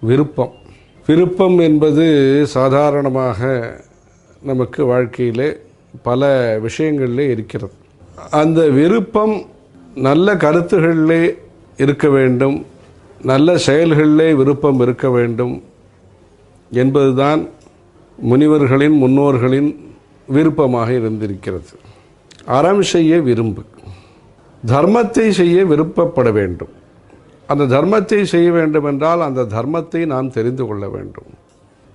விருப்பம். விருப்பம் என்பது சாதாரணமாக நமக்கு வாழ்க்கையிலே பல விஷயங்களிலே இருக்கிறது. அந்த விருப்பம் நல்ல கருத்துகளிலே இருக்க வேண்டும், நல்ல செயல்களிலே விருப்பம் இருக்க வேண்டும் என்பதுதான் முனிவர்களின் முன்னோர்களின் விருப்பமாக இருந்திருக்கிறது. அறம் செய்ய விரும்பு, தர்மத்தை செய்ய விருப்பப்பட வேண்டும். அந்த தர்மத்தை செய்ய வேண்டும் என்றால் அந்த தர்மத்தை நாம் தெரிந்து கொள்ள வேண்டும்.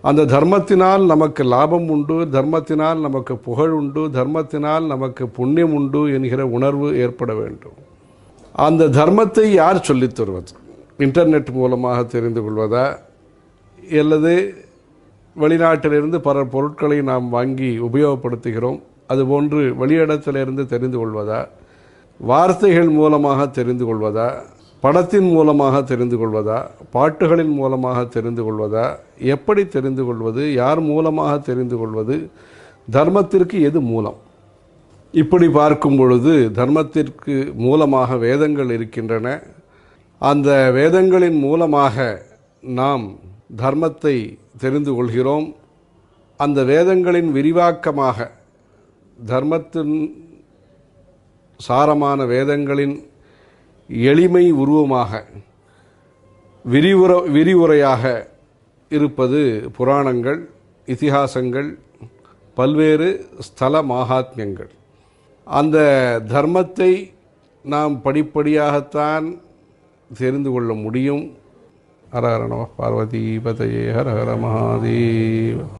அந்த தர்மத்தினால் நமக்கு லாபம் உண்டு, தர்மத்தினால் நமக்கு புகழ் உண்டு, தர்மத்தினால் நமக்கு புண்ணியம் உண்டு என்கிற உணர்வு ஏற்பட வேண்டும். அந்த தர்மத்தை யார் சொல்லித் தருவது? இன்டர்நெட் மூலமாக தெரிந்து கொள்வதா, அல்லது வெளிநாட்டிலிருந்து பல பொருட்களை நாம் வாங்கி உபயோகப்படுத்துகிறோம், அதுபோன்று வெளியிடத்திலிருந்து தெரிந்து கொள்வதா, வார்த்தைகள் மூலமாக தெரிந்து கொள்வதா, படத்தின் மூலமாக தெரிந்து கொள்வதா, பாட்டுகளின் மூலமாக தெரிந்து கொள்வதா, எப்படி தெரிந்து கொள்வது, யார் மூலமாக தெரிந்து கொள்வது, தர்மத்திற்கு எது மூலம்? இப்படி பார்க்கும் பொழுது தர்மத்திற்கு மூலமாக வேதங்கள் இருக்கின்றன. அந்த வேதங்களின் மூலமாக நாம் தர்மத்தை தெரிந்து கொள்கிறோம். அந்த வேதங்களின் விரிவாக்கமாக தர்மத்தின் சாரமான வேதங்களின் எளிமை உருவமாக விரிவுரையாக இருப்பது புராணங்கள், இதிகாசங்கள், பல்வேறு ஸ்தல மகாத்மியங்கள். அந்த தர்மத்தை நாம் படிப்படியாகத்தான் தெரிந்து கொள்ள முடியும். ஹர ஹர நம பார்வதி பதயே, ஹர ஹர மகாதேவ.